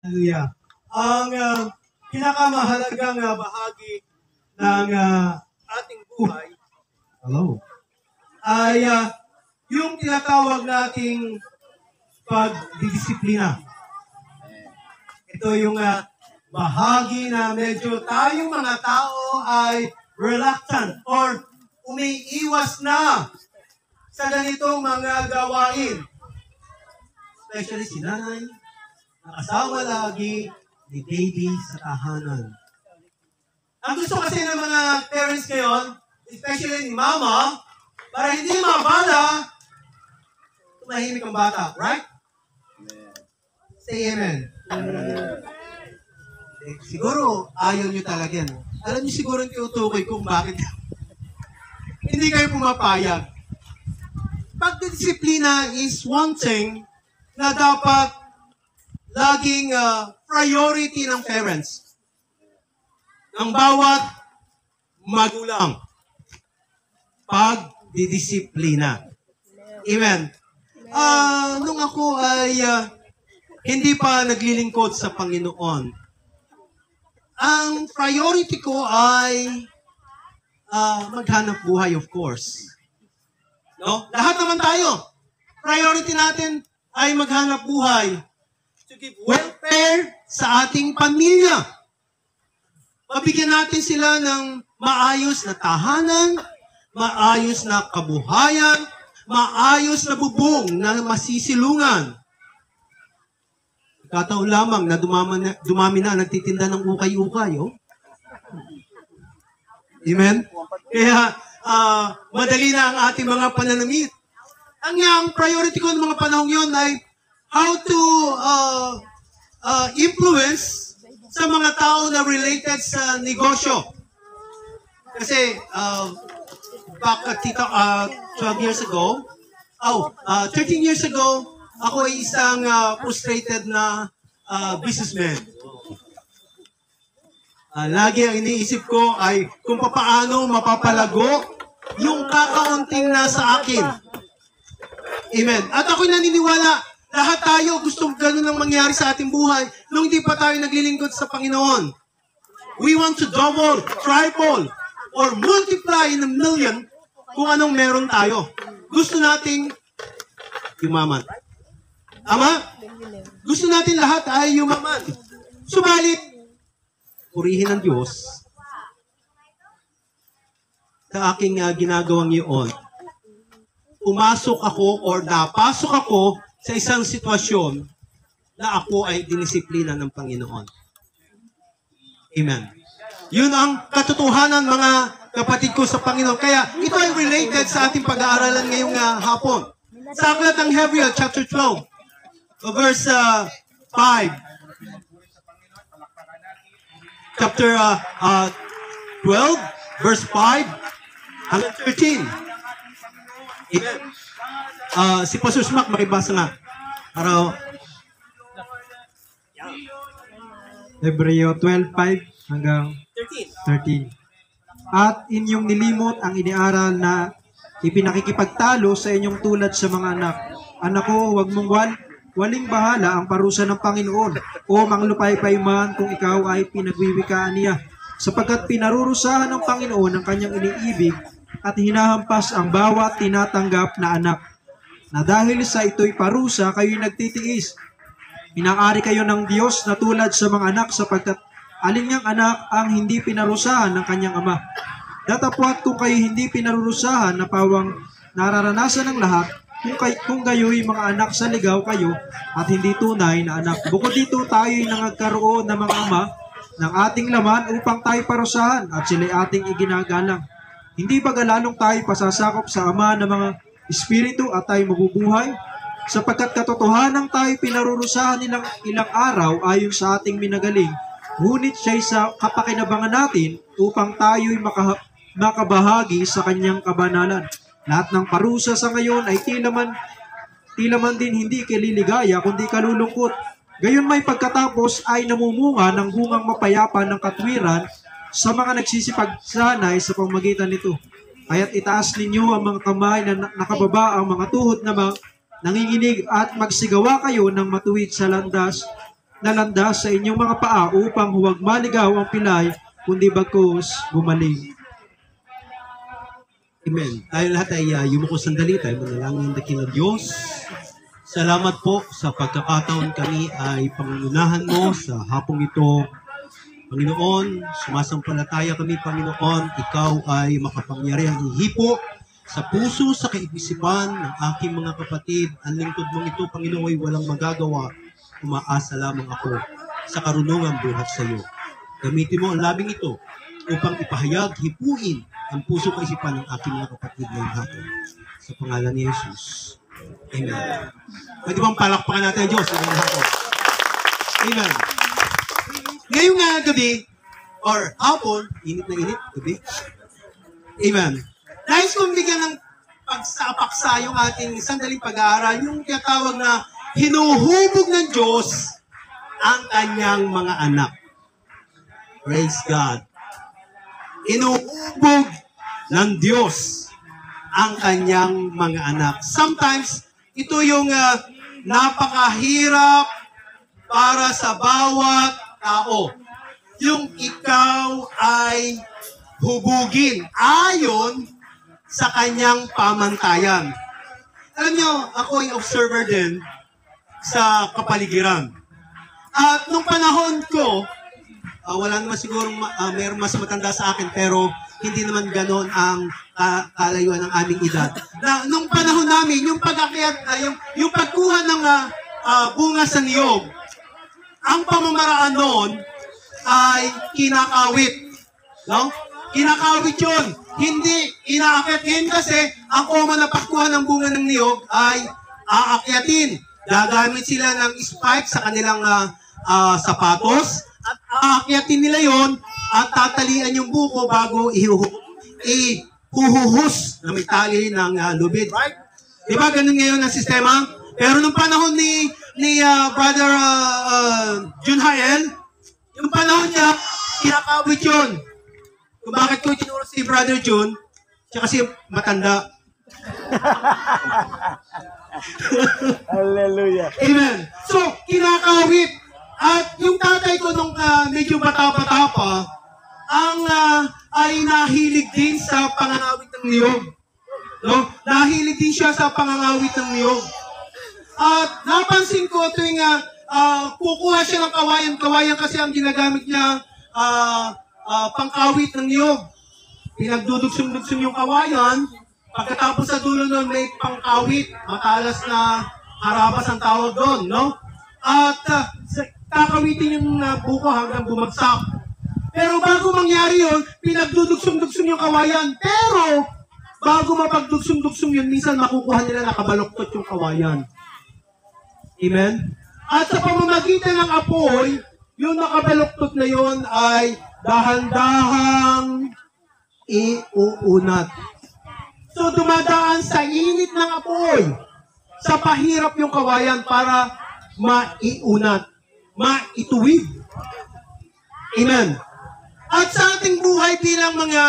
Hallelujah. Ang pinakamahalagang bahagi ng ating buhay, hello, ay yung tinatawag nating pagdidisiplina. Ito yung bahagi na medyo tayong mga tao ay reluctant or umiiwas na sa ganitong mga gawain. Especially si nanay, nakasawa lagi, ni baby sa tahanan. Ang gusto kasi ng mga parents ngayon, especially ni mama, para hindi mabala, tumahimik ang bata, right? Say amen. Siguro, ayaw nyo talaga yan. Alam nyo siguro yung tinutukoy kung bakit hindi kayo pumapayag. Pagdisiplina is one thing na dapat laging priority ng parents, ng bawat magulang. Pagdidisiplina. Amen. Nung ako ay hindi pa naglilingkod sa Panginoon, ang priority ko ay maghanap buhay, of course. No? Lahat naman tayo. Priority natin ay maghanap buhay to give welfare sa ating pamilya. Mabigyan natin sila ng maayos na tahanan, maayos na kabuhayan, maayos na bubong na masisilungan. Kataon lamang na dumami na nagtitinda ng ukay-ukay. Oh? Amen? Kaya madali na ang ating mga pananamit. Ang priority ko ng mga panahong yon ay how to influence sa mga tao na related sa negosyo. Kasi back at 12 years ago, 13 years ago, ako ay isang frustrated na businessman. Lagi ang iniisip ko ay kung paano mapapalago yung kakaunting nasa akin. Amen. At ako'y naniniwala, lahat tayo gusto ganun ang mangyari sa ating buhay nung hindi pa tayo naglilingkod sa Panginoon. We want to double, triple, or multiply in a million kung anong meron tayo. Gusto nating yumaman. Ama? Gusto natin lahat ay yumaman. Subalit, purihin ng Diyos sa aking ginagawang iyon. Pumasok ako or napasok ako sa isang sitwasyon na ako ay dinisiplina ng Panginoon. Amen. Yun ang katotohanan, mga kapatid ko sa Panginoon. Kaya ito ay related sa ating pag-aaralan ngayong hapon. Sa aklat ng Hebreo, chapter 12, verse 5. Chapter 12, verse 5 hanggang 13. Amen. Si Pastor Smack, makibasa nga. Para Hebreo 12:5 hanggang 13. At inyong nilimot ang iniaral na ipinakikipagtalo sa inyong tulad sa mga anak. Anak ko, huwag mong waling bahala ang parusa ng Panginoon o manglupaypay man kung ikaw ay pinagwiwikaan niya. Sapagkat pinarurusahan ng Panginoon ang kanyang iniibig at hinahampas ang bawat tinatanggap na anak. Na dahil sa ito'y parusa, kayo'y nagtitiis. Inaari kayo ng Diyos na tulad sa mga anak sapagkat alin niyang anak ang hindi pinarusahan ng kanyang ama. Datapwat kung kayo hindi pinarurusahan na pawang nararanasan ng lahat, kung kayo'y mga anak sa ligaw kayo at hindi tunay na anak. Bukod dito, tayo'y nangagkaroon ng mga ama ng ating laman upang tayo parusahan at sila'y ating iginagalang. Hindi ba lalong tayo pasasakop sa ama ng mga espiritu at tayo mabubuhay? Sapagkat katotohanan tayo pinarurusahan ilang araw ayon sa ating minagaling, ngunit siya'y sa kapakinabangan natin upang tayo'y makabahagi sa kanyang kabanalan. Lahat ng parusa sa ngayon ay tila man din hindi kaliligaya kundi kalulungkot. Gayon may pagkatapos ay namumunga ng bungang mapayapa ng katwiran sa mga nagsisipagsanay sa pamamagitan nito. Kaya't itaas ninyo ang mga kamay na nakababa ang mga tuhod na nanginginig at magsigawa kayo ng matuwid sa landas na landas sa inyong mga paa upang huwag maligaw ang pilay, kundi bagkus gumaling. Amen. Tayo lahat ay yumuko sandali. Tayo manalangin na King of Diyos. Salamat po sa pagkakataon kami ay pangunahan mo sa hapong ito. Panginoon, sumasampalataya kami, Panginoon, ikaw ay makapangyarihang hihipo sa puso, sa kaisipan ng aking mga kapatid. Ang lingkod mong ito, Panginoon, ay walang magagawa. Umaasa lamang ako sa karunungan buhat sa iyo. Gamitin mo ang labing ito upang ipahayag, hipuin ang puso kaisipan ng aking mga kapatid ngayong hapon. Sa pangalan ni Jesus. Amen. Pwede bang palakpakan natin ang Diyos ngayong hapon? Amen. Ngayong gabi, or hapon, init na init, gabi. Amen. Nais kong bigyan ng pagsapaksa yung ating sandaling pag-aaral, yung tinatawag na hinuhubog ng Diyos ang kanyang mga anak. Praise God. Hinuhubog ng Diyos ang kanyang mga anak. Sometimes, ito yung napakahirap para sa bawat tao. Yung ikaw ay hubugin ayon sa kanyang pamantayan. Alam nyo, ako ay observer din sa kapaligiran. At nung panahon ko, wala naman siguro mayroon mas matanda sa akin, pero hindi naman ganon ang kalayuan ng aming edad. Nung panahon namin, yung pag-akyat, yung pagkuha ng bunga sa niyog, ang pamamaraan noon ay kinakawit. No? Kinakawit yun. Hindi inaakyat ngayon kasi ang common na pagkuha ng bunga ng niyog ay aakyatin. Gagamit sila ng spike sa kanilang sapatos at aakyatin nila yon at tatalian yung buko bago ihuhuhus na may tali ng lubid. Right? Diba ganun ngayon ang sistema? Pero nung panahon ni Brother Junhael, yung panahon niya, kinakawit yun. Kung bakit ko tinuro si Brother Jun, siya kasi matanda. Hallelujah. Amen. So, kinakawit. At yung tatay ko nung medyo bata-bata pa, ay nahilig din sa pangangawit ng niyog. No? Nahilig din siya sa pangangawit ng niyog. At napansin ko tuwing kukuha siya ng kawayan. Kawayan kasi ang ginagamit niya pangkawit ng niyog. Pinagdudugsong-dugsong yung kawayan. Pagkatapos sa dulo nun may pangkawit. Matalas na harabas ang tawag doon. No? At kakawitin yung buko hanggang bumagsak. Pero bago mangyari yun, pinagdudugsong-dugsong yung kawayan. Pero bago mapagdugsong-dugsong yun, minsan makukuha nila nakabaloktot yung kawayan. Amen? At sa pamamagitan ng apoy, yung nakabaloktot na yun ay dahan-dahang iuunat. So dumadaan sa init ng apoy, sa pahirap yung kawayan para maiunat, maituwid. Amen. At sa ating buhay bilang mga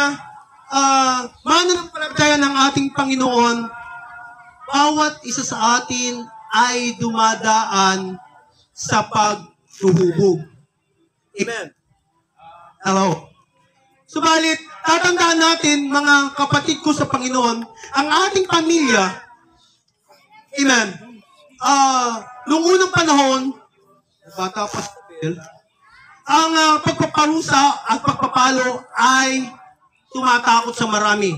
mananampalataya ng ating Panginoon, bawat isa sa atin ay dumadaan sa paghuhubog. Amen. Hello. Subalit, tatandaan natin, mga kapatid ko sa Panginoon, ang ating pamilya, amen, noong unang panahon, bata pa sa Bill, ang pagpaparusa at pagpapalo ay tumatakot sa marami.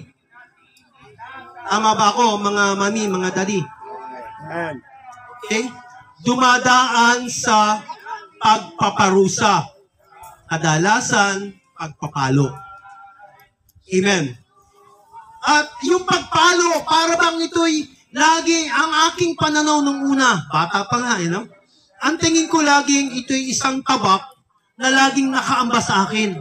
Tama ba ako, mga mami, mga daddy? Amen. Okay? Dumadaan sa pagpaparusa. Kadalasan, pagpapalo. Amen. At yung pagpalo, para bang ito'y lagi ang aking pananaw nung una. Bata pa nga, no? Ang tingin ko laging ito'y isang tabak na laging nakaamba sa akin.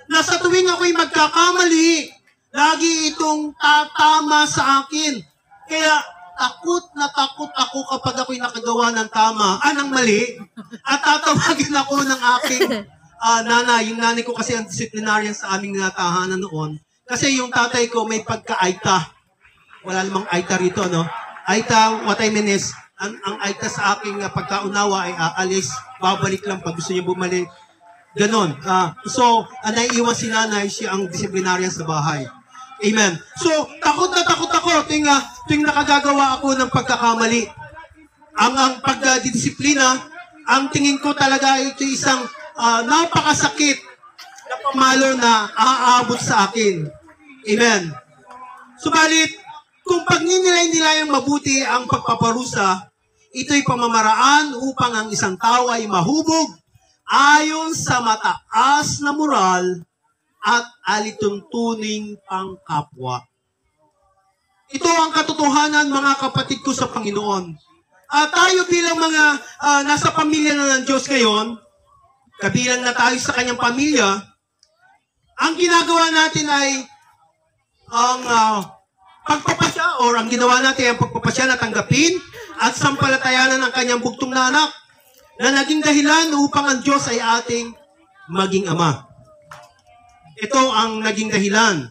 Na sa tuwing ako'y magkakamali, lagi itong tatama sa akin. Kaya takot na takot ako kapag ako'y nakagawa ng tama, ng mali, at tatawagin ako ng aking nanay. Yung nanay ko kasi ang disciplinarian sa aming tahanan noon. Kasi yung tatay ko may pagka-aita. Wala namang aita rito, no? Aita, what I mean is, ang aitas sa aking pagkaunawa ay aalis, babalik lang pag gusto niya bumalik. Ganon. Naiiwan si nanay, siya ang disiplinaryan sa bahay. Amen. So, takot na takot ako tuwing nakagagawa ako ng pagkakamali. Ang pagdidisiplina, ang tingin ko talaga ito isang napakasakit na pamalo na aabot sa akin. Amen. Subalit, kung pagninilay-nilayang mabuti ang pagpaparusa, ito'y pamamaraan upang ang isang tao ay mahubog ayon sa mataas na moral at alituntuning pangkapwa. Ito ang katotohanan, mga kapatid ko sa Panginoon. Tayo bilang mga nasa pamilya na ng Diyos ngayon, kabilang na tayo sa kanyang pamilya, ang ginagawa natin ay ang pagpapasya, or ang ginawa natin ay ang pagpapasya na tanggapin at sampalatayanan ang kanyang bugtong na anak na naging dahilan upang ang Diyos ay ating maging Ama. Ito ang naging dahilan.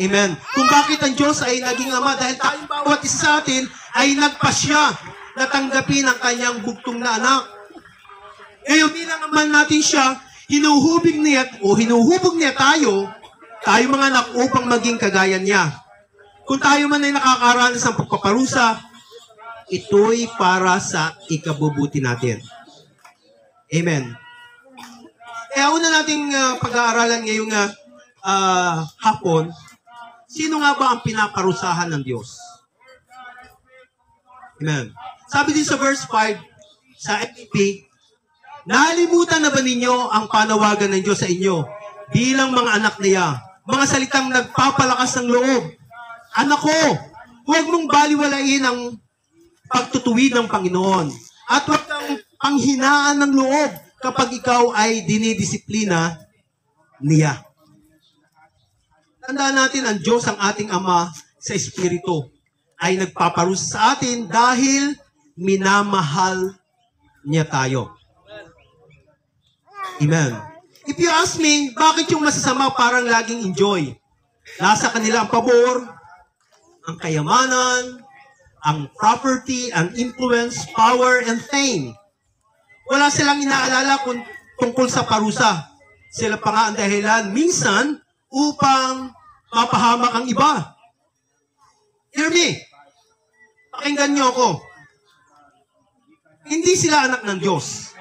Amen. Kung bakit ang Diyos ay naging Ama, dahil tayong bawat isa sa atin ay nagpasya na tanggapin ang kanyang bugtong na anak. Ngayon, bilang naman natin siya, hinuhubog niya tayo mga anak upang maging kagaya niya. Kung tayo man ay nakakaranas ng pagpaparusa, ito'y para sa ikabubuti natin. Amen. Kaya una nating pag-aaralan ngayong hapon, sino nga ba ang pinaparusahan ng Diyos? Amen. Sabi din sa verse 5, sa NIV, nalimutan na ba ninyo ang panawagan ng Diyos sa inyo bilang mga anak niya? Mga salitang nagpapalakas ng loob. Anak ko, huwag mong baliwalain ang pagtutuwid ng Panginoon. At huwag kang panghinaan ng loob kapag ikaw ay dinidisiplina niya. Tandaan natin, ang Diyos, ang ating Ama sa Espiritu, ay nagpaparusa sa atin dahil minamahal niya tayo. Amen. If you ask me, bakit yung masasama parang laging enjoy? Nasa kanila ang pabor, ang kayamanan, ang property, ang influence, power, and fame. Wala silang inaalala tungkol sa parusa. Sila pa nga ang dahilan minsan upang mapahamak ang iba. Hear me. Pakinggan niyo ako. Hindi sila anak ng Diyos.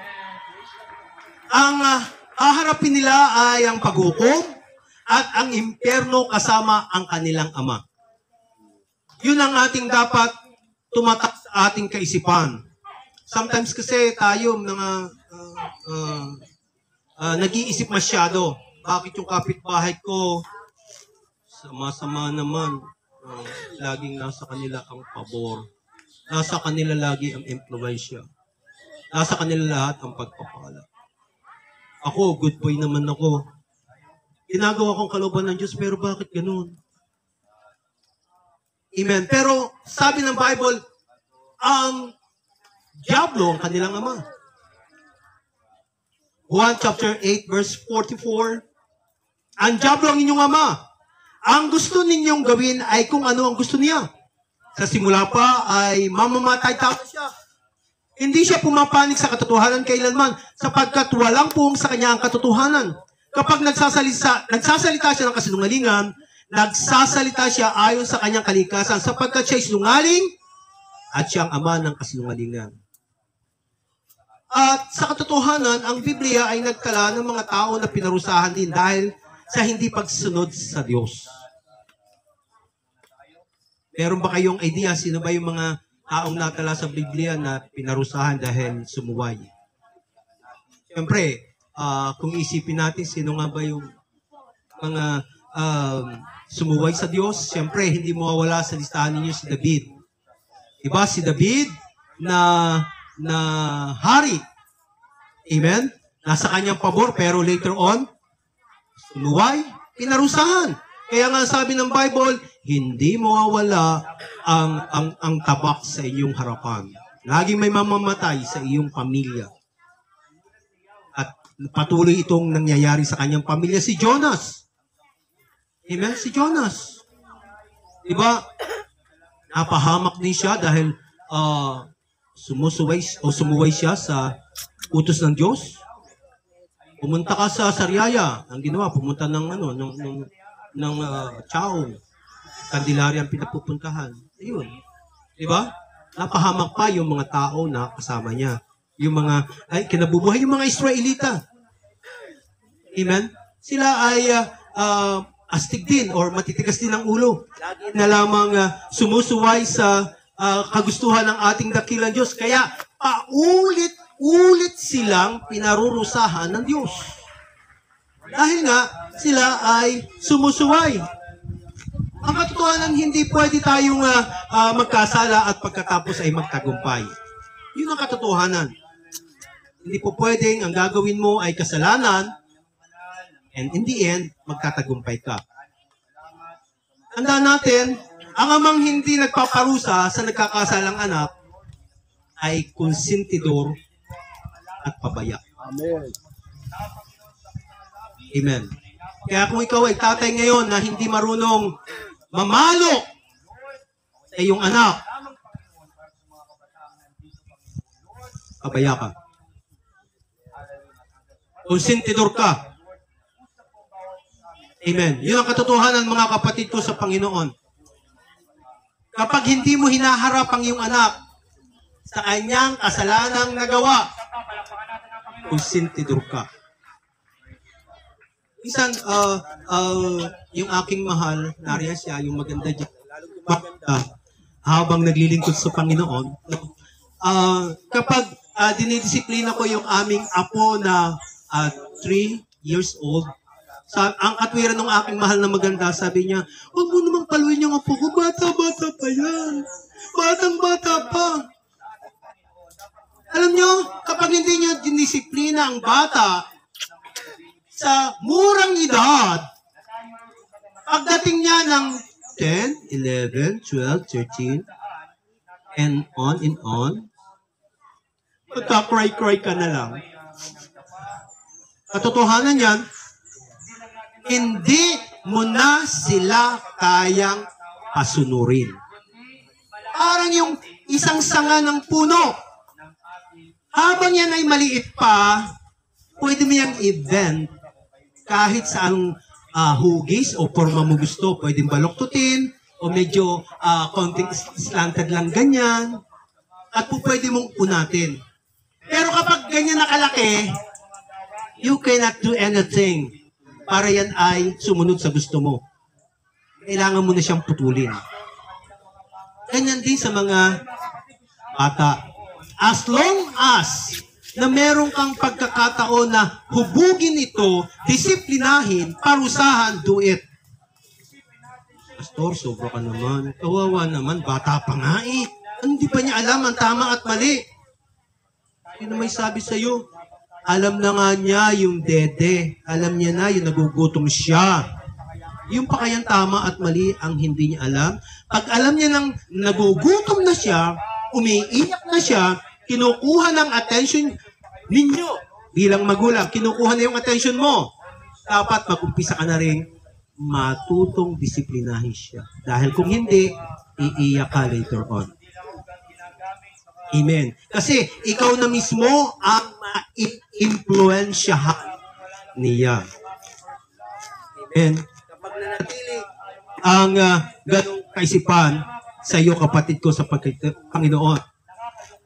Ang haharapin nila ay ang paghukom at ang impyerno kasama ang kanilang ama. Yun ang ating dapat tumatak sa ating kaisipan. Sometimes kasi tayo nag-iisip masyado. Bakit yung kapitbahay ko sama-sama naman, laging nasa kanila ang pabor. Nasa kanila lagi ang impluwensya. Nasa kanila lahat ang pagpapala. Ako, good boy naman ako. Ginagawa kong kalooban ng Diyos, pero bakit ganun? Amen. Pero sabi ng Bible, ang Diablo ang kanilang ama. Juan chapter 8 verse 44, ang Diablo ang inyong ama. Ang gusto ninyong gawin ay kung ano ang gusto niya. Sa simula pa ay mamamatay tayo siya. Hindi siya pumapanig sa katotohanan kailanman sapagkat walang puong sa kanya ang katotohanan. Kapag nagsasalita siya ng kasinungalingan, nagsasalita siya ayon sa kanyang kalikasan sapagkat siya ay sinungaling at siya ang ama ng kasinungalingan. At sa katotohanan, ang Biblia ay nagtala ng mga tao na pinarusahan din dahil sa hindi pagsunod sa Diyos. Meron ba kayong idea sino ba yung mga taong natala sa Biblia na pinarusahan dahil sumuway? Siyempre, kung isipin natin sino nga ba yung mga sumuway sa Diyos, siyempre, hindi mawawala sa listahan ninyo si David. Diba? Si David na hari. Amen? Nasa kanyang pabor, pero later on, sumuway, pinarusahan. Kaya nga sabi ng Bible, hindi mawawala ang tabak sa inyong harapan. Laging may mamamatay sa iyong pamilya. At patuloy itong nangyayari sa kanyang pamilya, si Jonas. Amen? Si Jonas. Diba? Napahamak din siya dahil sumuway siya sa utos ng Diyos. Pumunta ka sa Sariaya, ang ginawa, pumunta ng Chaong, Candelaria ang pinapupuntahan. Ayun. Di ba? Napahamak pa yung mga tao na kasama niya. Yung mga, kinabubuhay yung mga Israelita. Amen? Sila ay astig din or matitigas din ang ulo na lamang sumusuway sa kagustuhan ng ating dakilang Diyos. Kaya paulit-ulit silang pinarurusahan ng Diyos. Dahil nga, sila ay sumusuway. Ang katotohanan, hindi pwede tayong magkasala at pagkatapos ay magtagumpay. Yun ang katotohanan. Hindi po pwedeng ang gagawin mo ay kasalanan and in the end, magtatagumpay ka. Tandaan natin, ang amang hindi nagpaparusa sa nagkakasalang anak ay konsentidor at pabaya. Amen. Amen. Kaya kung ikaw ay tatay ngayon na hindi marunong mamalo sa iyong anak, pabaya ka. Konsentidor ka. Amen. Yun ang katotohanan, mga kapatid ko sa Panginoon. Kapag hindi mo hinaharap ang iyong anak sa kanyang kasalanang nagawa, konsentidor ka. Minsan, yung aking mahal, nariyan siya, yung maganda dyan, habang naglilingkod sa Panginoon, kapag dinidisiplina ko yung aming apo na 3 years old, ang katwiran ng aking mahal na maganda, sabi niya, huwag mo namang paluin yung apo ko, bata-bata pa yan. Batang-bata pa. Alam niyo, kapag hindi niyo dinisiplina ang bata sa murang edad, pagdating niya ng 10, 11, 12, 13, and on, magka-cry-cry ka na lang. Katotohanan yan, hindi mo na sila kayang pasunurin. Parang yung isang sanga ng puno. Habang yan ay maliit pa, pwede mo yung event kahit saang hugis o forma mo gusto. Pwedeng baloktutin o medyo konting slanted lang ganyan. At pwede mong unatin. Pero kapag ganyan nakalaki, you cannot do anything para yan ay sumunod sa gusto mo. Kailangan mo na siyang putulin. Ganyan din sa mga bata. As long as na meron kang pagkakataon na hubugin ito, disiplinahin, parusahan, do it. Pastor, sobra ka naman. Kawawa naman, bata pa nga eh. Hindi pa niya alam ang tama at mali. Sino may sabi sa'yo? Alam na nga niya yung dede. Alam niya na yung nagugutom siya. Yung pa kayang tama at mali ang hindi niya alam. Pag alam niya nang nagugutom na siya, umiiyak na siya, kinukuha ng attention ninyo bilang magulang. Kinukuha na yung attention mo. Dapat mag-umpisa ka na rin matutong disiplinahin siya. Dahil kung hindi, iiyak ka later on. Amen. Kasi ikaw na mismo ang ma-influensyahan niya. Amen. Kapag nanatili ang ganong kaisipan sa iyo, kapatid ko, sa Panginoon.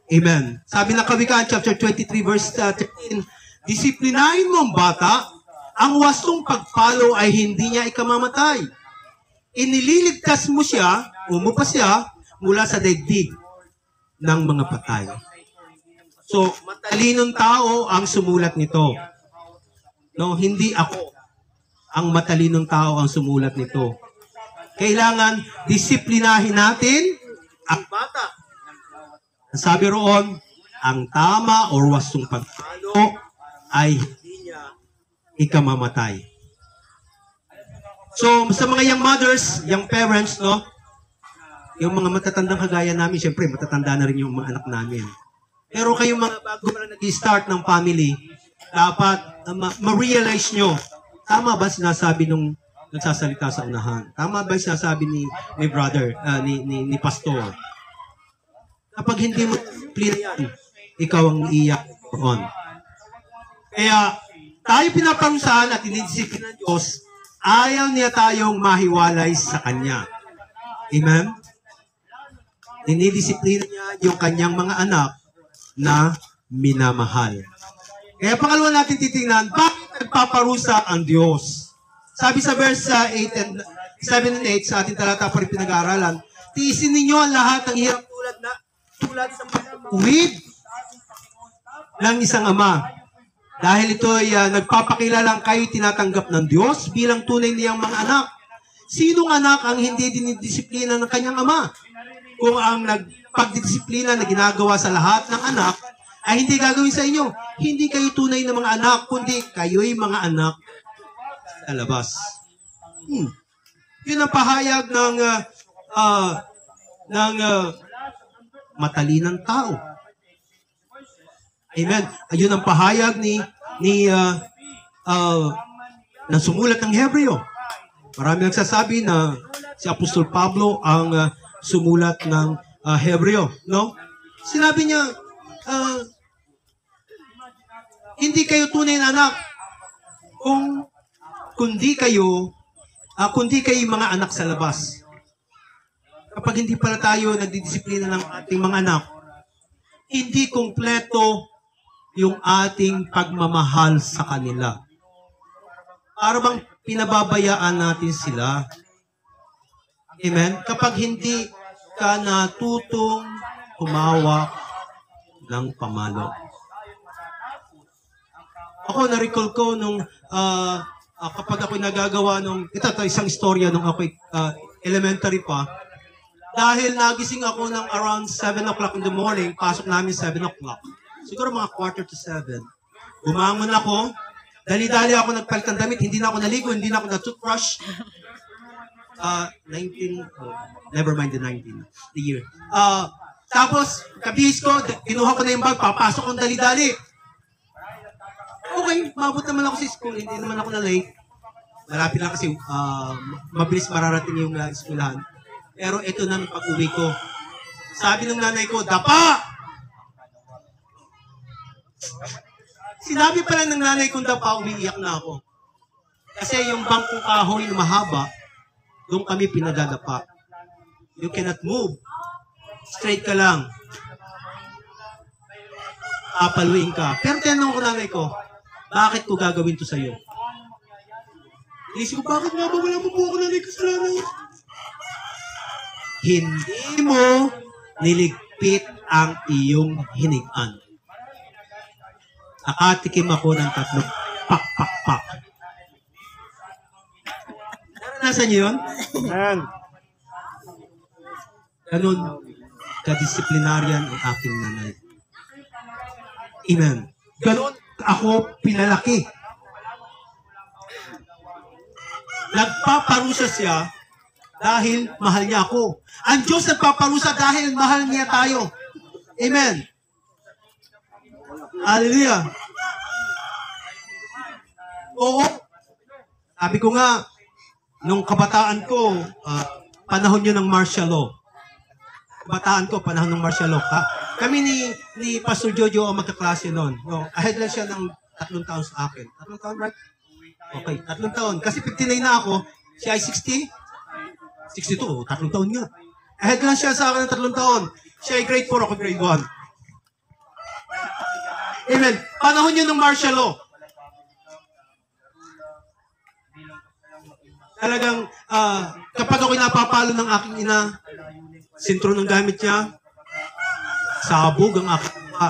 Amen. Sabi ng Kawikaan, chapter 23, verse 13, disiplinahin mo ang bata, ang wastong pagpalo ay hindi niya ikamamatay. Inililigtas mo siya, umupa siya, mula sa daigdig ng mga patay. So, matalinong tao ang sumulat nito. No, hindi ako. Ang matalinong tao ang sumulat nito. Kailangan disiplinahin natin ang bata. Sabi roon, ang tama or wastong pagpalo ay hindi niya ikamamatay. So, sa mga young mothers, young parents, no, yung mga matatandang kagaya namin, syempre, matatanda na rin yung mga anak namin. Pero kayong mga bago pa lang nag-start ng family, dapat ma-realize nyo, tama ba sinasabi nung nagsasalita sa unahan? Tama ba sinasabi ni brother, ni pastor? Kapag hindi mo disiplina yan, ikaw ang iiyak roon. Kaya, tayo pinaparusahan at dinidisiplina ng Diyos, ayaw niya tayong mahiwalay sa Kanya. Amen? Dinidisiplina niya yung Kanyang mga anak na minamahal. Kaya pangalawa natin titingnan, bakit nagpaparusa ang Diyos? Sabi sa verse 7 and 8 sa ating talata pa rin pinag-aaralan, tiisin ninyo ang lahat ng hirap tulad sa uwid ng isang ama. Dahil ito ay nagpapakilalang kayo tinatanggap ng Diyos bilang tunay niyang mga anak. Sinong anak ang hindi dinidisiplina ng kanyang ama? Kung ang pagdidisiplina na ginagawa sa lahat ng anak ay hindi gagawin sa inyo, hindi kayo tunay na mga anak, kundi kayo'y mga anak sa labas. Yun ang pahayag ng matalinang tao. Amen. Ayun ang pahayag ng sumulat ng Hebreo. Marami nagsasabi na si Apostol Pablo ang sumulat ng Hebreo, no? Sinabi niya, hindi kayo tunay na anak kundi kayo mga anak sa labas. Kapag hindi pala tayo nagdidisiplina ng ating mga anak, hindi kumpleto yung ating pagmamahal sa kanila. Para bang pinababayaan natin sila. Amen? Kapag hindi ka natutong humawak ng pamalo. Ako, na-recall ko nung kapag ako nagagawa ito isang istorya nung ako elementary pa. Dahil nagising ako ng around 7 o'clock in the morning, pasok namin 7 o'clock. Siguro mga 6:45. Bumangon ako, dali-dali ako nagpalit ng damit, hindi na ako naligo, hindi na ako na-toothbrush. 19, never mind the 19, the year. Tapos, kabihis ko, kinuha ko na yung bag, papasok kong dali-dali. Okay, mabot naman ako sa school, hindi naman ako na late. Malapit lang kasi, mabilis mararating yung eskwelahan. Pero ito na ang pag-uwi ko. Sabi ng nanay ko, dapa! Sinabi pa lang ng nanay kong dapa, umiiyak na ako. Kasi yung bangkong kahoy na mahaba, doon kami pinadadapa. You cannot move. Straight ka lang. Papaluin ka. Pero tinanong ko nanay ko, bakit ko gagawin to sa'yo? Isip ko, bakit nga ba wala mo po ako nanay kasalanan? Hindi mo niligpit ang iyong hinigaan. Nakatikim ako ng 3 pak. Naranasan niyo yun? Ganun kadisiplinaryan ang aking nanay. Amen. Ganun ako pinalaki. Nagpaparusa siya dahil mahal niya ako. Ang Diyos nagpaparusa dahil mahal niya tayo. Amen. Hallelujah. Oo. Sabi ko nga, nung kabataan ko, panahon yun ng martial law. Kabataan ko, panahon ng martial law. Kami ni Pastor Jojo ang magkaklase noon. No, ahead lang siya ng 3 taon sa akin. 3 taon, right? Okay, 3 taon. Kasi 59 na ako, siya ay 60. 62, 3 taon nga. Ahead lang siya sa akin ng 3 taon. Siya ay grade 4, ako grade 1. Amen. Panahon yun ng martial law. Talagang, kapag ako'y napapalo ng aking ina, sintro ng gamit niya, sabog ang aking mukha.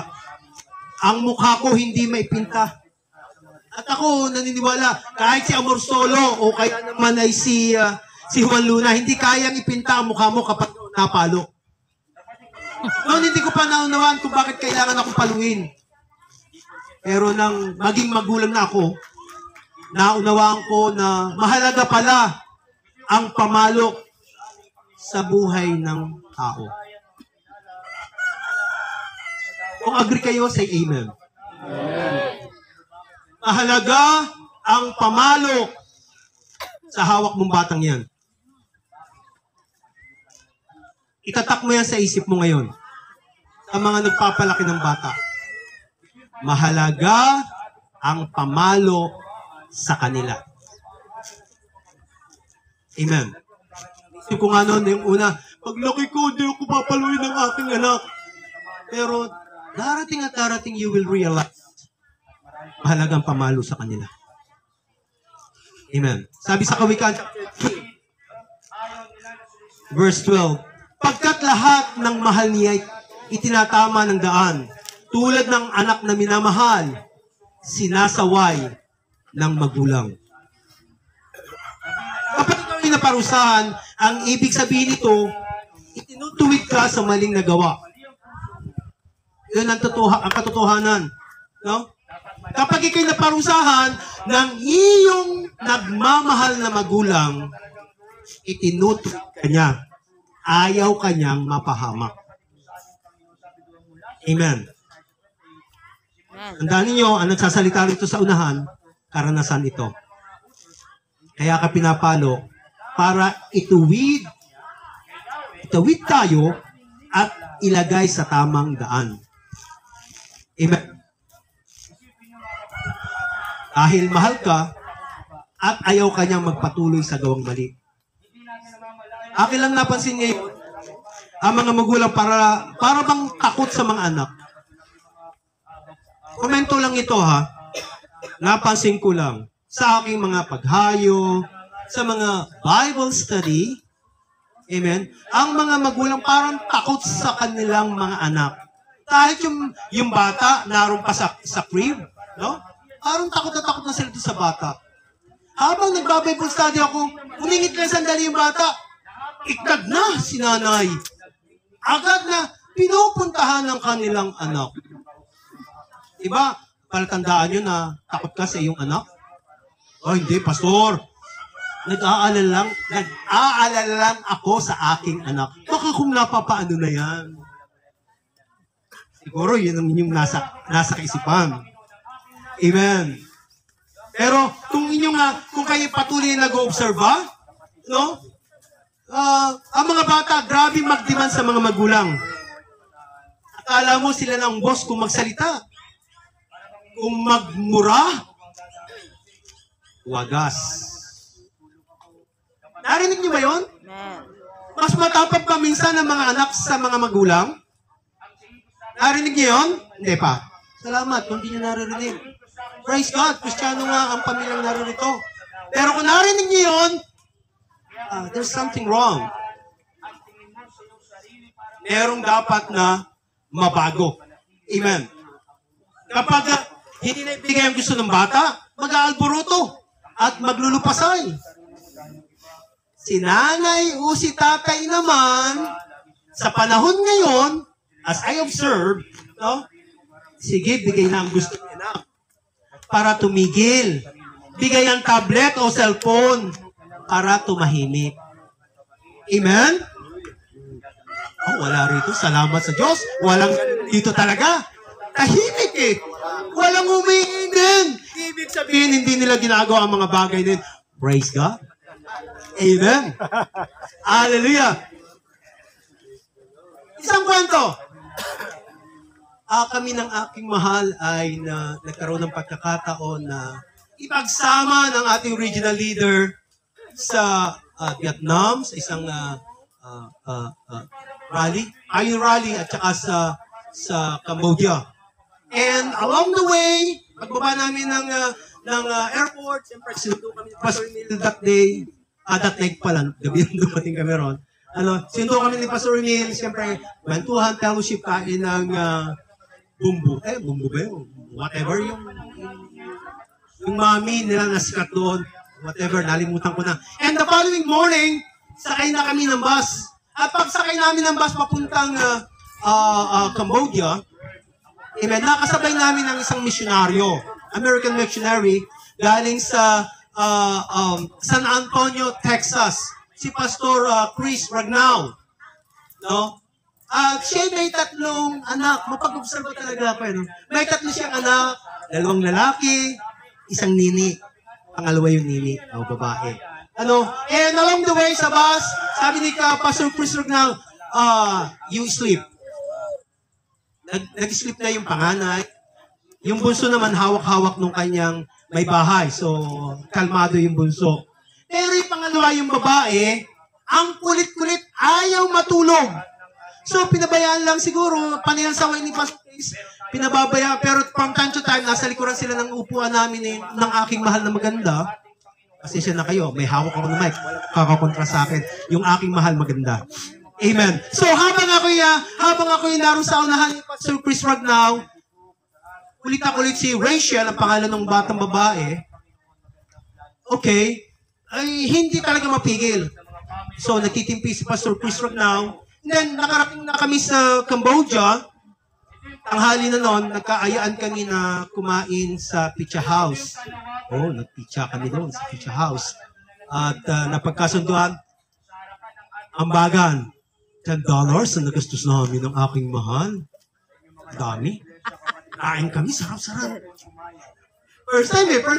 Ang mukha ko hindi maipinta. At ako naniniwala, kahit si Amor Solo o kaya naman ay si Juan Luna, hindi kayang ipinta ang mukha mo kapag napalo. Noon hindi ko pa naunawaan kung bakit kailangan akong paluin. Pero nang maging magulang na ako, naunawaan ko na mahalaga pala ang pamalo sa buhay ng tao. Kung agree kayo, say amen. Mahalaga ang pamalo sa hawak mong batang yan. Itatak mo yan sa isip mo ngayon. ang mga nagpapalaki ng bata. Mahalaga ang pamalo sa kanila. Amen. Isip ko nga noon, yung una, paglaki ko, hindi ako papaluin ng aking anak. Pero darating at darating, you will realize, mahalagang pamalo sa kanila. Amen. Sabi sa Kawikaan, verse 12, pagkat lahat ng mahal niya itinatama ng daan, tulad ng anak na minamahal, sinasaway ng magulang. Kapag ikaw ay naparusahan, ang ibig sabihin nito, itinutuwid ka sa maling nagawa. Yun ang katotohanan. No? Kapag ikaw ay naparusahan ng iyong nagmamahal na magulang, itinutuwid ka niya. Ayaw kanyang mapahamak. Amen. Tandaan ninyo, ang nagsasalita rito sa unahan, karanasan ito. Kaya ka pinapalo para ituwid tayo at ilagay sa tamang daan. Amen. Dahil mahal ka at ayaw kanyang magpatuloy sa gawang mali. Akin lang napansin ngayon, ang mga magulang para bang takot sa mga anak. Komento lang ito ha. Napansin ko lang sa aking mga paghayo, sa mga Bible study, amen, ang mga magulang parang takot sa kanilang mga anak. Kahit yung bata, naroon pa sa crib, no? Parang takot na sila sa bata. Habang nagba-Bible study ako, umingit lang sandali yung bata. Ikad na si nanay. Agad na pinupuntahan ng kanilang anak. Diba, palatandaan nyo na takot ka sa iyong anak? Oh, hindi, pastor. Nag-aalala lang ako sa aking anak. Baka kung napapaano na yan. Siguro yun ang inyong nasa kaisipan. Amen. Pero kung kayo patuloy na nag-oobserba, no? Ang mga bata, grabe mag-demand sa mga magulang. Akala mo sila ng boss kung magsalita. Kung magmura, wagas. Narinig niyo ba yun? Mas matapag pa minsan ang mga anak sa mga magulang? Narinig niyo yun? Hindi pa. Salamat kung hindi niyo naririnig. Praise God, Kristiyano nga ang pamilyang naririto. Pero kung narinig niyo yun, there's something wrong. Merong dapat na mabago. Amen. Kapag hindi na ibigay ang gusto ng bata, mag-aalburuto at maglulupasay. Si nanay o si tatay naman, sa panahon ngayon, as I observe, no, sige, bigay na ang gusto niya para tumigil. Bigay ang tablet o cellphone para tumahimik. Amen? Oh, wala rito. Salamat sa Diyos. Walang dito talaga. Tahimik eh. Walang umiinin. Ibig sabihin, hindi nila ginagawa ang mga bagay din. Praise God. Amen. Hallelujah. Isang kwento. Kami ng aking mahal ay nagkaroon ng pagkakataon na ipagsama ng ating regional leader sa Vietnam, sa isang rally, Iron Rally, at saka sa Cambodia. And along the way, pagbaba namin ng airport, siyempre sinundo kami ni Pastor Emil that day, that night pala, gabi yung dumating kami ron. Sinundo kami ni Pastor Emil, siyempre, kwentuhan, fellowship, kain ng bumbu. Bumbu ba yun? Whatever yung mami nila nasikat doon. Whatever, nalimutan ko na. And the following morning, sakay na kami ng bus. At pagsakay namin ng bus papuntang Cambodia, amen, nakasabay namin ng isang misyonaryo, American missionary, galing sa San Antonio, Texas, si Pastor Chris Ragnao. No? At siya may 3 anak. Mapag-observe talaga ako. No? May 3 siyang anak, 2 lalaki, 1 nini. Pangalawa yung nini, o babae. And along the way sa bus, sabi ni Pastor Chris Ragnao, you sleep. nag-sleep na yung panganay. Yung bunso naman hawak-hawak nung kanyang may bahay. So, kalmado yung bunso. Pero yung pangalawa, yung babae, ang kulit-kulit, ayaw matulog. So, pinabayaan lang siguro, panayan sa ni Pastor Chris, pinababaya, pero from time to time, nasa likuran sila ng upuan namin ng aking mahal na maganda. Kasi siya na kayo, may hawak ako ng mic, kakakontra sa akin, yung aking mahal maganda. Amen. So, habang ako'y naroon sa unahan ni Pastor Chris Ragnaw, kulit si Rachel, ang pangalan ng batang babae, okay, ay hindi talaga mapigil. So, nagtitimpi si Pastor Chris Ragnaw. Then, nakarating na kami sa Cambodia. Tanghali na noon, nagkaayaan kami na kumain sa pizza house. Oh, nagpizza kami doon sa pizza house. At napagkasunduan, ambagan, $10 ang nagastos namin ng aking mahal. Dami. Kain kami, sarap-sarap. First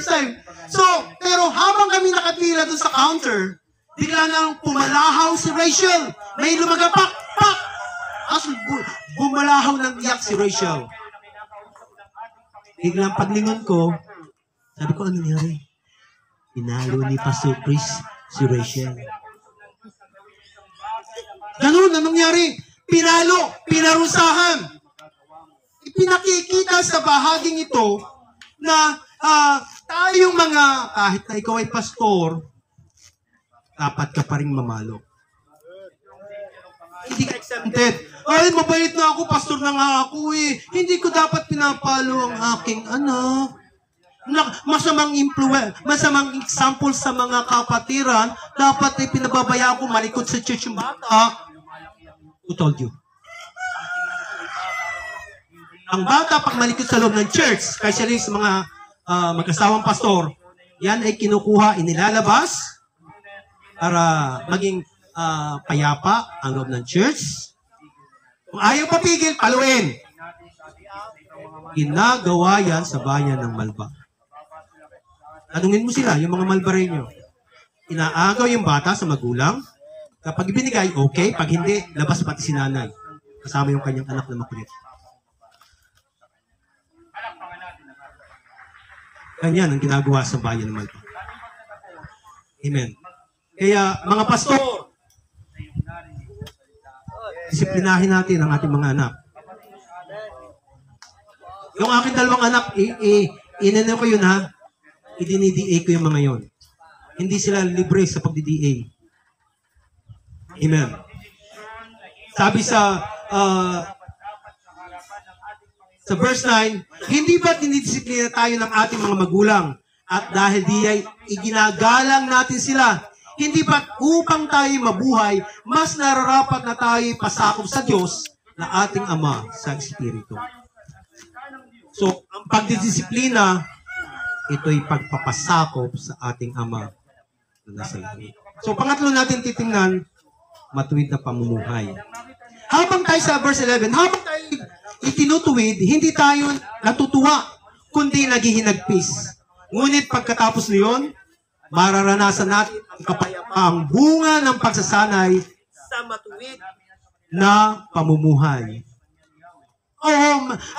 time. So, pero habang kami nakatira doon sa counter, bigla nang pumalahaw si Rachel. May lumagapak, pak! As bumalahaw ng iyak si Rachel. Biglang paglingon ko, sabi ko, ano nangyari? Pinalo ni Pastor Chris si Rachel. Ganun, anong nangyari? Pinalo, pinarusahan. Ipinakikita sa bahaging ito na tayong mga, kahit na ikaw ay pastor, dapat ka pa rin mamalo. Hindi ka exempted. Ay, mabait na ako, pastor na nga ako eh. Hindi ko dapat pinapalo ang aking anak. Masamang example sa mga kapatiran, dapat ay pinababaya ko malikot sa church yung bata. Who told you? Ang bata, pag malikot sa loob ng church, especially sa mga mag-asawang pastor, yan ay kinukuha, inilalabas para maging payapa ang loob ng church. Kung ayaw papigil, paluin. Ginagawa yan sa bayan ng Malba. Tanungin mo sila, yung mga Malbareño. Inaagaw yung bata sa magulang. Kapag ibinigay, okay. Pag hindi, labas pati si nanay. Kasama yung kanyang anak na makulit. Ganyan ang ginagawa sa bayan ng Malba. Amen. Kaya, mga pastor, disiplinahin natin ang ating mga anak. Yung aking dalawang anak, inano ko yun ha, idiniDA ko yung mga yon. Hindi sila libre sa pagdi-DA. Amen. Sabi sa verse 9, hindi ba't dinidisiplina tayo ng ating mga magulang? At dahil di ay iginagalang natin sila, hindi ba't upang tayo mabuhay, mas nararapat na tayo pasakop sa Diyos na ating Ama sa Espiritu. So, ang pagdidisiplina, ito'y pagpapasakop sa ating Ama na nasa langit. So, pangatlo natin titingnan, matuwid na pamumuhay. Habang tayo sa verse 11, habang tayo itinutuwid, hindi tayo natutuwa, kundi naghihinagpis. Ngunit pagkatapos niyon, mararanasan natin ang kapayapaang bunga ng pagsasanay sa matuwid na pamumuhay.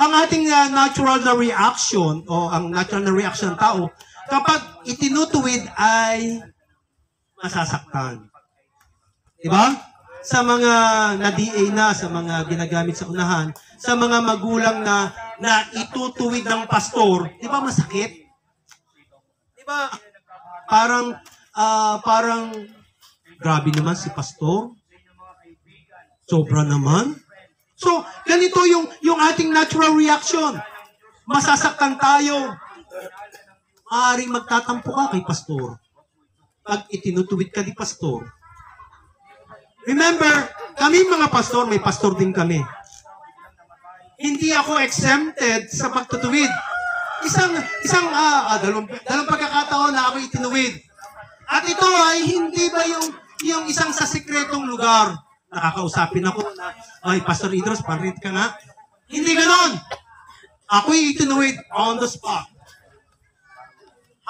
Ang ating natural na reaction, o ang natural na reaction ng tao, kapag itinutuwid ay masasaktan. Diba? Sa mga na-DA na, sa mga ginagamit sa unahan, sa mga magulang na itutuwid ng pastor, di ba masakit? Di ba? Parang grabe naman si pastor. Sobra naman. So, ganito yung ating natural reaction. Masasaktan tayo. Maaaring magtatampo ka kay pastor. Pag itinutuwid ka ni pastor. Remember, kami mga pastor, may pastor din kami. Hindi ako exempted sa pagtutuwid. Dalawang pagkakataon na ako itinuwid. At ito ay hindi ba yung isang sa sikretong lugar. Nakakausapin ako na, ay, Pastor Idros, parit ka nga. Hindi ganon. Ako'y itinuwid on the spot.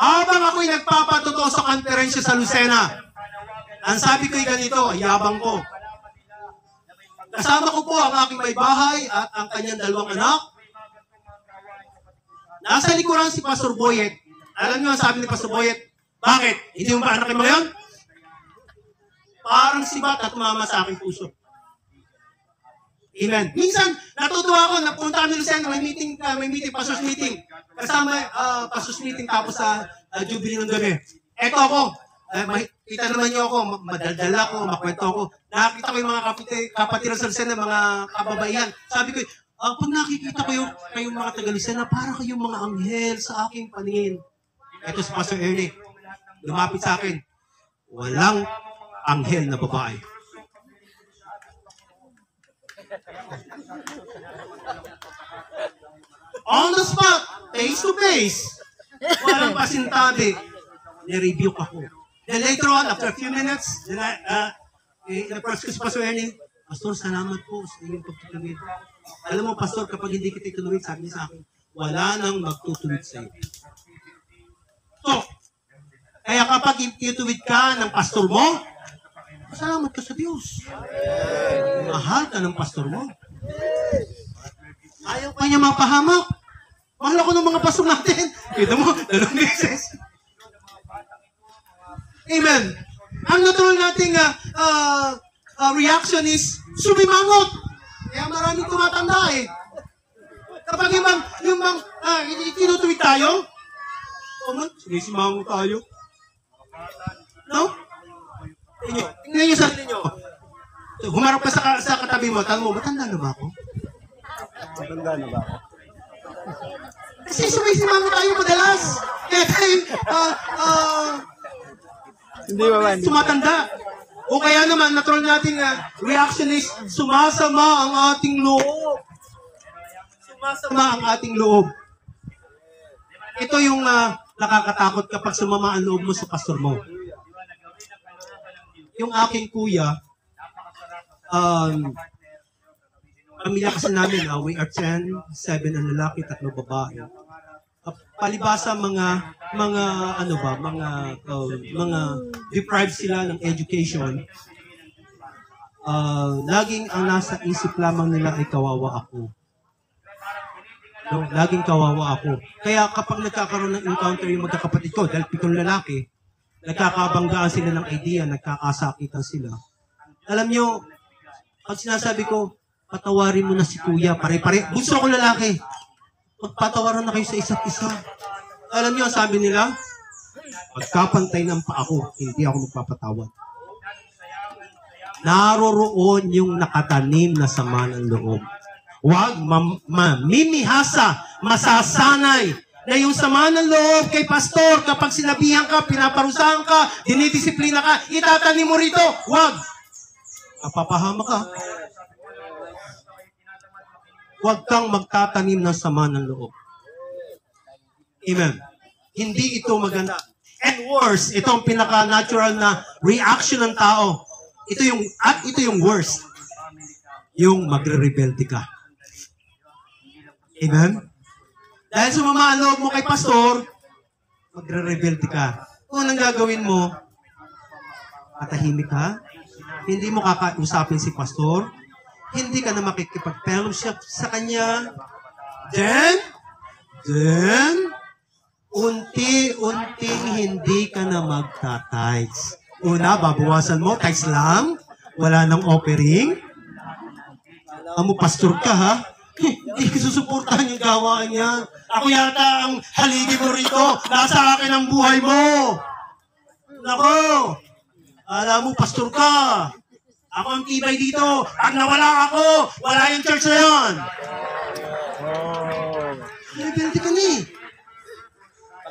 Habang ako'y nagpapatotoo sa konferensya sa Lucena, ang sabi ko'y ganito, yabang ko. Kasama ko po ang aking may bahay at ang kanyang dalawang anak. Nasa likuran si Pastor Boyet. Alam niyo ang sabi ni Pastor Boyet, bakit? Hindi mo ba anak mo yun? Parang sibat at tumama sa aking puso. Amen. Minsan, natutuwa ako, napunta kami sa may meeting, pastor's meeting. Kasama, pastor's meeting tapos sa Jubilee ng gabi. Eto ako, kita naman niyo ako, madaldal ako, makwento ako. Nakakita ko yung mga kapatiran sa Lucena, mga kababaihan. Sabi ko, pag nakikita ko kayong mga taga-Lucena, para kayong mga anghel sa aking paningin. Eto si Pastor Ernie, lumapit sa akin, walang anghel na babae. On the spot, face to face, walang pasintabi, ni-rebuke ako. Then later on, after a few minutes, in-approach ko si Pastor Ernie, Pastor, salamat po sa inyong pagtutuwid. Alam mo, Pastor, kapag hindi kita itutuwid, sabi niya sa akin, wala nang magtutuwid sa iyo. So, kaya kapag itutuwid ka ng pastor mo, salamat ka sa Diyos. Mahal ka ng pastor mo. Ayaw pa niya mapahamak. Mahal ako ng mga pastor natin. Kita mo, 2 beses. Amen. Ang natural nating reaction is sumimangot. Kaya maraming tumatanda eh. Kapag yung tinutuwid tayo, sumisimangot tayo. No? Tingnan niyo sa sarili niyo. Humarap ka sa katabi mo, tanong mo, matanda na ba ako? Matanda na ba ako? Kasi sumisimangot tayo madalas. Kaya tayo, Hindi ba ba? sumatanda. O kaya naman, natural nating reaction is, sumasama ang ating loob. Sumasama ang ating loob. Ito yung nakakatakot kapag sumama ang loob mo sa pastor mo. Yung aking kuya, pamilya kasi namin, we are 10, 7 ang lalaki, 3 babae. Palibasa mga deprived sila ng education. Laging ang nasa isip lamang nila ay kawawa ako. No, laging kawawa ako. Kaya kapag nagkakaroon ng encounter yung magkakapatid ko, dahil 7 lalaki, nagkakabanggaan sila ng idea, nagkakasakitan sila. Alam nyo, pag sinasabi ko, patawarin mo na si kuya, pare-pare, gusto ko lalaki. Magpatawaran na kayo sa isa't isa. Alam nyo, sabi nila, magkapantay ng pa ako, hindi ako magpapatawad. Naroroon yung nakatanim na sama ng loob. Huwag mamimihasa, masasanay na yung sama ng loob kay pastor, kapag sinabihan ka, pinaparusahan ka, dinidisiplina ka, itatanim mo rito. Huwag. Mapapahama ka. Huwag kang magtatanim ng sama ng loob. Amen. Hindi ito maganda. And worse, ito ang pinaka-natural na reaction ng tao. Ito yung worst. Yung magre-rebelde ka. Amen? Dahil sumama ang loob mo kay pastor, magre-rebelde ka. Kung anong gagawin mo, matahimik ka, hindi mo kakausapin si pastor, hindi ka na makikipag-fellowship sa kanya, then, unti-unting hindi ka na magta-tithes. Una, babawasan mo, tithes lang, wala nang offering. Alam mo, pastor ka ha? Hindi ko susuportahan yung gawaan niya. Ako yata ang haligi mo rito. Nasa akin ang buhay mo. Nako. Alam mo, pastor ka. Ako ang tibay dito. Pag nawala ako, wala yung church na yan. Rebelde ka ni.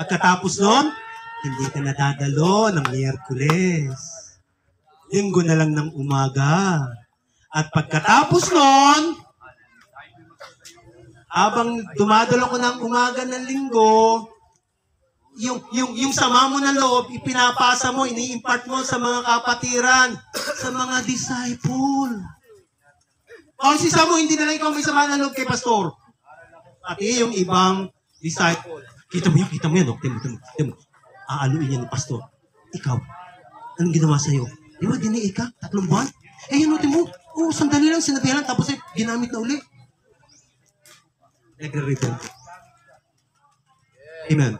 Pagkatapos nun, hindi ka nadadalo ng Miyerkules. Linggo na lang ng umaga. At pagkatapos nun, habang dumadalo ko ng umaga ng linggo, yung sama mo ng loob, ipinapasa mo, ini-impart mo sa mga kapatiran, sa mga disciple. O si Samo, hindi na lang ikaw may sama ng loob kay pastor. Pati yung ibang disciple. Kita mo yan, Tingnan mo. Aaluin yan ng pastor. Ikaw, anong ginawa sa'yo? Di ba, diniig ka? 3 buwan? Eh, yun, tingnan mo. Oo, sandali lang, sinabihan lang, tapos ginamit na uli. Nagre-repent. Amen.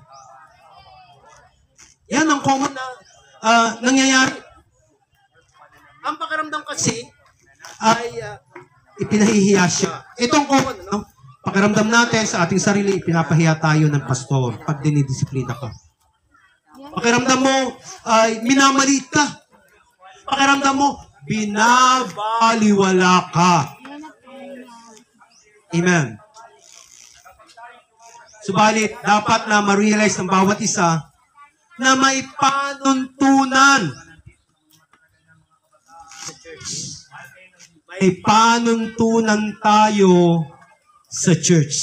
Yan ang common na nangyayari. Ang pakiramdam kasi ay ipinahihiya siya. Itong common, no? Pakiramdam natin sa ating sarili, ipinapahiya tayo ng pastor pag dinidisiplina ka. Pakiramdam mo ay minamaliit ka. Pakiramdam mo, binabaliwala ka. Amen. Subalit, dapat na ma-realize ng bawat isa na may panuntunan. May panuntunan tayo sa church.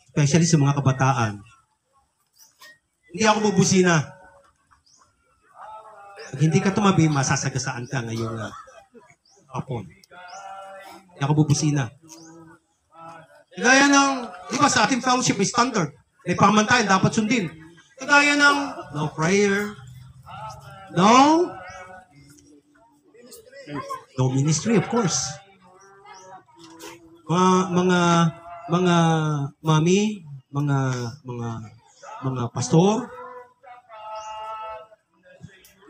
Especially sa mga kabataan. Hindi ako bubusina. Pag hindi ka tumabi, masasagasaan ka ngayong hapon. Hindi ako bubusina. Kagaya ng, di ba sa ating fellowship may standard. May pamantayan, dapat sundin. Kagaya ng no prayer, no ministry, of course. Mga mami, mga pastor,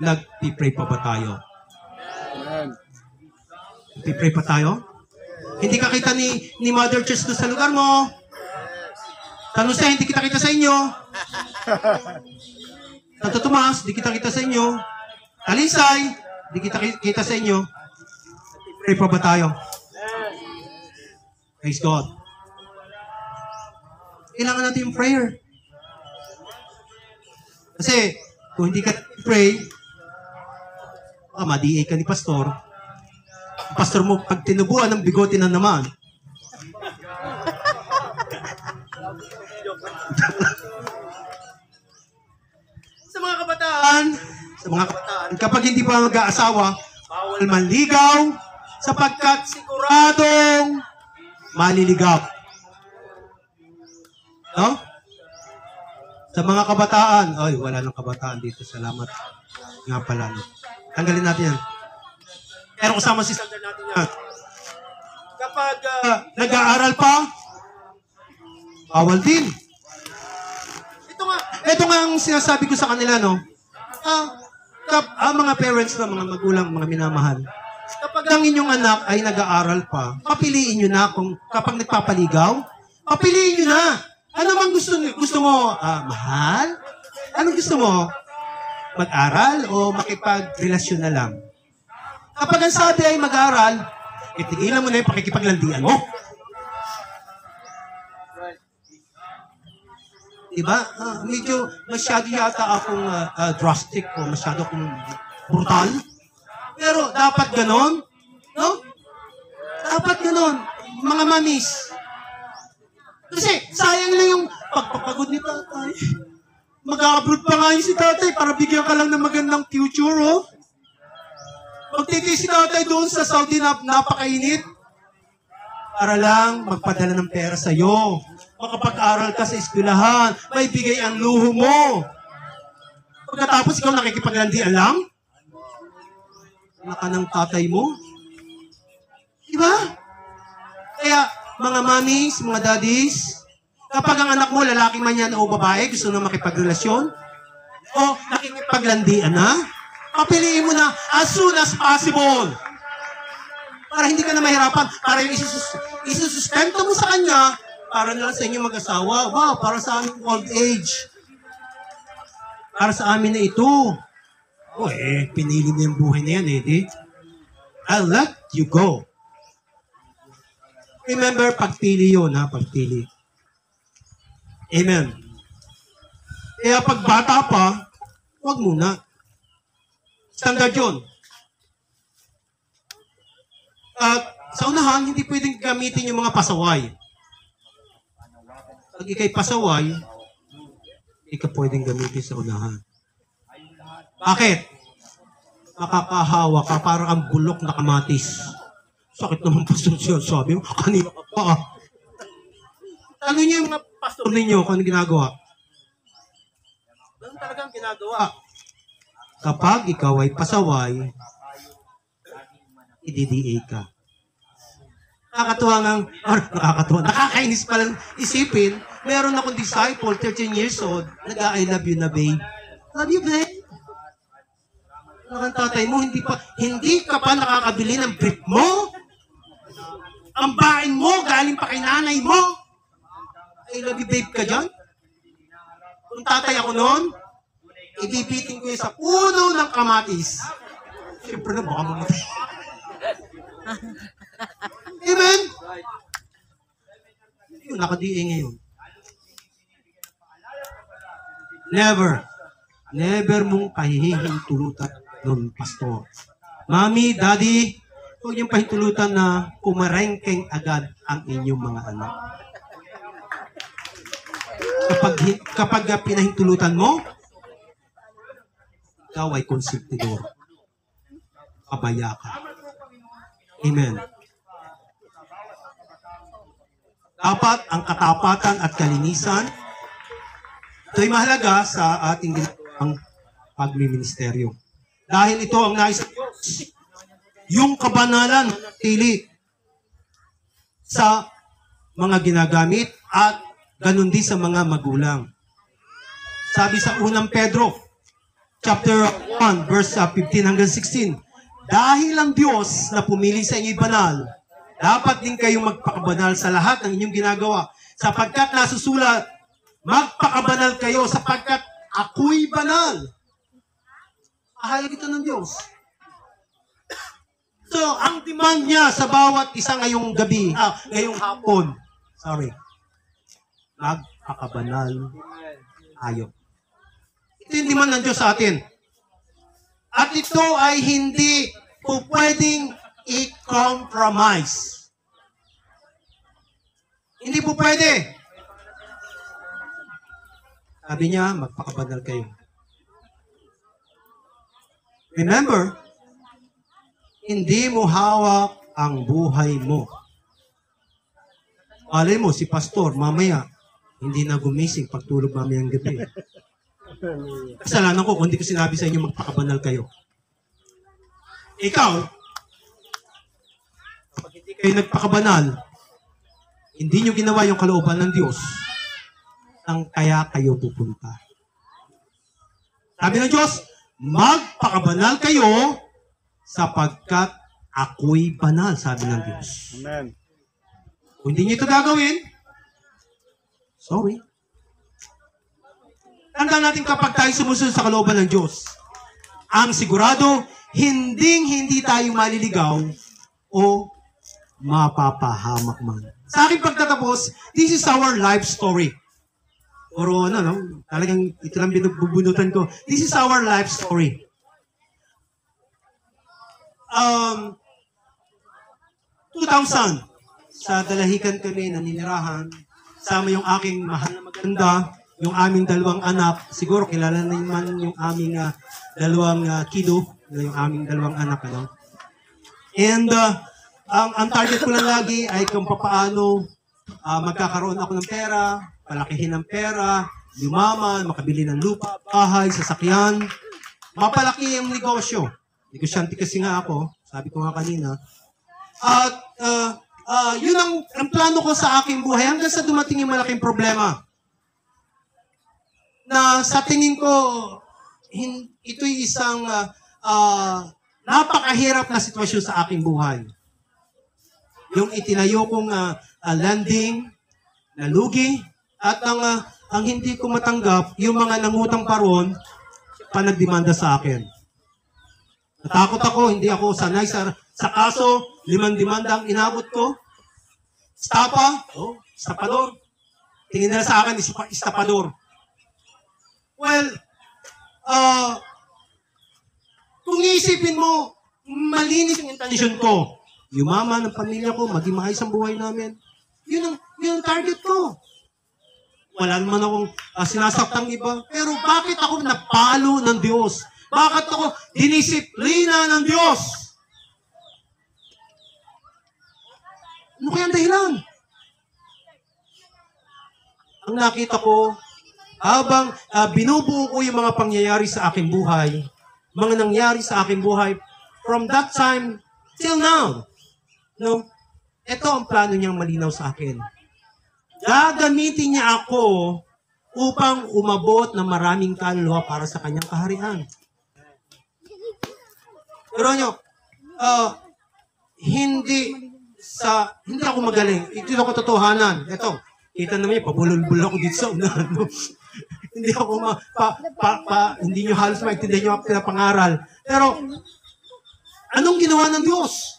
nag-pray pa ba tayo? Nag-pray pa tayo? Hindi ka kita ni Mother Church doon sa lugar mo. San Jose, hindi kita kita sa inyo. Santo Tomas, hindi kita kita sa inyo. Talisay, hindi kita kita sa inyo. Pray pa ba tayo? Praise God. Kailangan natin yung prayer. Kasi, kung hindi ka pray, ma-DA ka ni pastor. Ang pastor mo, pag tinubuan ng bigote na naman, sa mga kabataan, kapag hindi pa mag-aasawa, bawal manligaw, sapagkat siguradong maliligaw. No? Sa mga kabataan, ay, wala nang kabataan dito. Salamat. Nga pala. No? Tanggalin natin yan. Pero kasama si standard natin yan. Kapag nag-aaral pa, bawal din. Ito nga ang sinasabi ko sa kanila, no? Mga parents na, mga magulang, mga minamahal, kapag ang inyong anak ay nag-aaral pa, papiliin nyo na kung kapag nagpapaligaw, papiliin nyo na. Ano bang gusto mo? Mahal? Anong gusto mo? Mag-aral o makipagrelasyon na lang? Kapag ang sabi ay mag-aral, itigilan mo na yung pakikipaglandian mo. Diba? Medyo masyado yata akong drastic o masyado akong brutal. Pero dapat ganon. No? Dapat ganon. Mga mamis. Kasi sayang lang yung pagpapagod ni tatay. Mag-abroad pa nga yung si tatay para bigyan ka lang ng magandang future, oh. Magtitiis si tatay doon sa Saudi na napakainit para lang magpadala ng pera sa'yo. Makapag-aral ka sa eskwelahan, may bigay ang luho mo. Pagkatapos ikaw nakikipaglandian lang? Anak ka ng tatay mo? Diba? Kaya, mga mommies, mga daddies, kapag ang anak mo, lalaki man yan o babae, gusto na makipagrelasyon, o nakikipaglandian na, papiliin mo na as soon as possible. Para hindi ka na mahirapan, para yung isusustento mo sa kanya, para na lang sa inyo mag-asawa. Wow, para sa aming old age. Para sa amin na ito. Pinili mo yung buhay na yan, di? I'll let you go. Remember, pagpili yun, ha? Pagpili. Amen. Kaya pag bata pa, huwag muna. Standard yun. At sa unahan, hindi pwedeng gamitin yung mga pasaway. Pag ikay pasaway, hindi ka pwedeng gamitin sa unahan. Bakit? Makakahawa ka, parang ang bulok na kamatis. Sakit naman pastor siya. Sabi mo, kanina ka pa. Tanong niyo yung mga pastor ninyo kung ano ginagawa. Ganun talagang ginagawa. Kapag ikaw ay pasaway, i-DDA ka. Nakakainis palang isipin, meron akong disciple, 13 years old, nag-I love you na, babe. Love you, babe. Ang tatay mo, hindi ka pa nakakabili ng brief mo? Ang bain mo, galing pa kay nanay mo? I love you, babe ka dyan? Kung tatay ako noon, ibibiting ko yun sa puno ng kamatis. Siyempre na, baka mamatay. Amen? Yun, naka-DA ngayon. Never mong pahihintulutan nun, pastor. Mami, daddy, huwag niyong pahintulutan na kumarengkeng agad ang inyong mga anak. Kapag pinahintulutan mo, ikaw ay konsentidor. Pabaya ka. Amen. Dapat ang katapatan at kalinisan, ito'y mahalaga sa ating ginawang pagmiministeryo. Dahil ito ang nais ng Diyos. Yung kabanalan na natili sa mga ginagamit at ganun din sa mga magulang. Sabi sa unang Pedro, chapter 1, verse 15 hanggang 16, dahil ang Diyos na pumili sa inyo'y banal, dapat din kayong magpakabanal sa lahat ng inyong ginagawa, sapagkat nasusulat, magpakabanal kayo sapagkat ako'y banal. Ahayag ito ng Diyos. So, ang demand niya sa bawat isa ngayong gabi, ngayong hapon, magpakabanal tayo. Ito yung demand ng Diyos sa atin. At ito ay hindi po pwedeng i-compromise. Hindi po pwede. Sabi niya, magpakabanal kayo. Remember, hindi mo hawak ang buhay mo. Alay mo, si pastor, mamaya, hindi na gumising pagtulog mamayang gabi. Kasalanan ko kung hindi ko sinabi sa inyo magpakabanal kayo. Ikaw, pag hindi kayo nagpakabanal, hindi nyo ginawa yung kalooban ng Diyos, ang kaya kayo pupunta. Sabi ng Diyos, magpakabanal kayo sapagkat ako'y banal, sabi ng Diyos. Amen. Kung hindi nyo ito gagawin, sorry. Tandaan natin kapag tayo sumusunod sa kalooban ng Diyos, ang sigurado, hindi tayo maliligaw o mapapahamak man. Sa aking pagtatapos, this is our life story. Pero talagang ito lang binubunutan ko. This is our life story. 2000, sa Dalahican kami, naninirahan. Sama yung aking mahal na maganda, yung aming dalawang anak. Siguro kilala naman yung aming dalawang kiddo, yung aming dalawang anak. And ang target ko lang lagi ay kung paano magkakaroon ako ng pera, palakihin ng pera, yumaman, makabili ng lupa, bahay, sasakyan. Mapalaki ang negosyo. Negosyante kasi nga ako, sabi ko nga kanina. At yun ang plano ko sa aking buhay hanggang sa dumating yung malaking problema. Na sa tingin ko, ito'y isang napakahirap na sitwasyon sa aking buhay. Yung itinayo kong landing, nalugi, at ang hindi ko matanggap, yung mga nangutang paron, panagdemanda sa akin. Natakot ako, hindi ako sanay sa kaso, 5 demanda ang inabot ko. Estapador. Tingin nila sa akin, estapador. Well, kung iisipin mo, malinis ang intensyon ko. Yumaman ang pamilya ko, maging maayos ang buhay namin. Yun ang target ko. Wala naman akong sinasaktang iba. Pero bakit ako napalo ng Diyos? Bakit ako dinisiplina ng Diyos? Ano kaya ang dahilan? Ang nakita ko, habang binubuo ko yung mga pangyayari sa aking buhay, mga nangyari sa aking buhay, from that time Till now. No? Ito ang plano niyang malinaw sa akin. Gagamitin niya ako upang umabot ng maraming kaluluwa para sa kanyang kaharian. Pero nyo, hindi ako magaling. Ito ako totohanan. Ito, kita naman yun, pabulol-bul ako dito sa unahan. No? Hindi ako hindi nyo halos maintindihan yung pinapangaral. Pero, anong ginawa ng Diyos?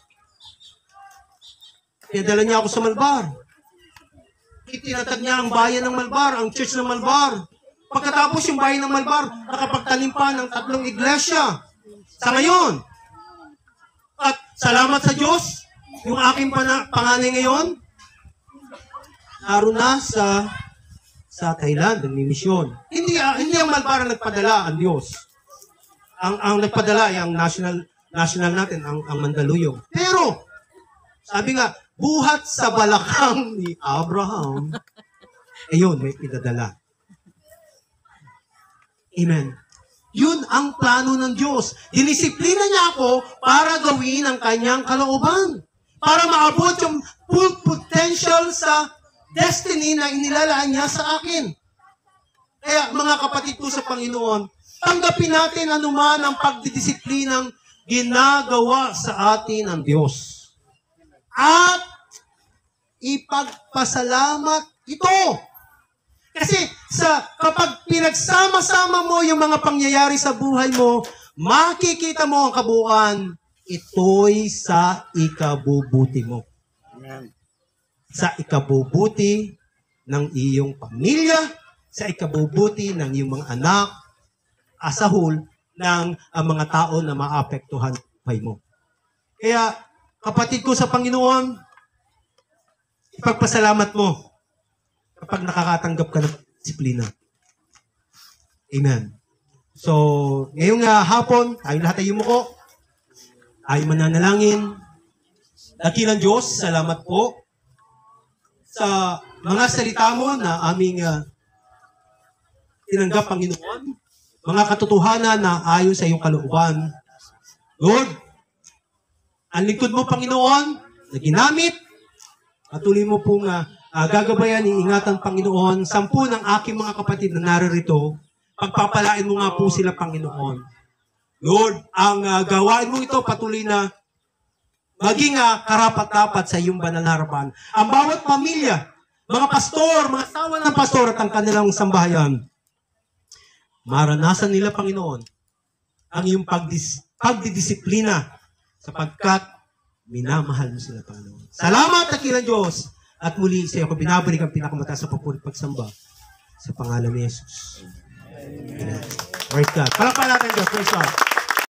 Pinadala niya ako sa Malbar. Itinatag niya ang bayan ng Malbar, ang church ng Malbar. Pagkatapos yung bayan ng Malbar, nakapagtalim pa ng 3 iglesia. Sa ngayon. At salamat sa Diyos, yung aking panganay ngayon, naroon na sa Thailand, ang misyon. Hindi ang Malbar ang nagpadala, ang Diyos. Ang nagpadala ay ang national natin, ang Mandaluyong. Pero, sabi nga, buhat sa balakang ni Abraham, ayun, may pinadala. Amen. Yun ang plano ng Diyos. Dinisiplina niya ako para gawin ang kanyang kalooban. Para maabot yung full potential sa destiny na inilalaan niya sa akin. Kaya mga kapatid ko sa Panginoon, tanggapin natin anuman ang pagdidisiplinang ginagawa sa atin ng Diyos. At ipagpasalamat ito. Kasi kapag pinagsama-sama mo yung mga pangyayari sa buhay mo, makikita mo ang kabuuan, ito'y sa ikabubuti mo. Amen. Sa ikabubuti ng iyong pamilya, sa ikabubuti ng iyong mga anak, asahol ng mga tao na maapektuhan buhay mo. Kaya, kapatid ko sa Panginoon, ipagpasalamat mo kapag nakakatanggap ka ng disiplina. Amen. So, ngayong hapon, tayo lahat ay yumuko. Tayo mananalangin. Dakilang Diyos, salamat po sa mga salita mo na aming tinanggap, Panginoon. Mga katotohanan na ayon sa iyong kalooban. Lord, ang lingkod mo, Panginoon, na ginamit, patuloy mo pong gagabayan, iingatan, Panginoon, 10 ng aking mga kapatid na naririto, pagpapalain mo nga po sila, Panginoon. Lord, ang gawain mo ito patuloy na maging karapat-dapat sa iyong banal na harapan. Ang bawat pamilya, mga pastor, mga asawa ng pastor at ang kanilang sambahayan, maranasan nila, Panginoon, ang iyong pagdidisiplina sapagkat minamahal mo sila, Panginoon. Salamat, dakilang Diyos. At muli sa iyo ko binabalik ang pinakamataas sa papuri pagsamba sa pangalan ni Jesus. Amen. Praise God. Palakpakan natin Diyos. Praise God.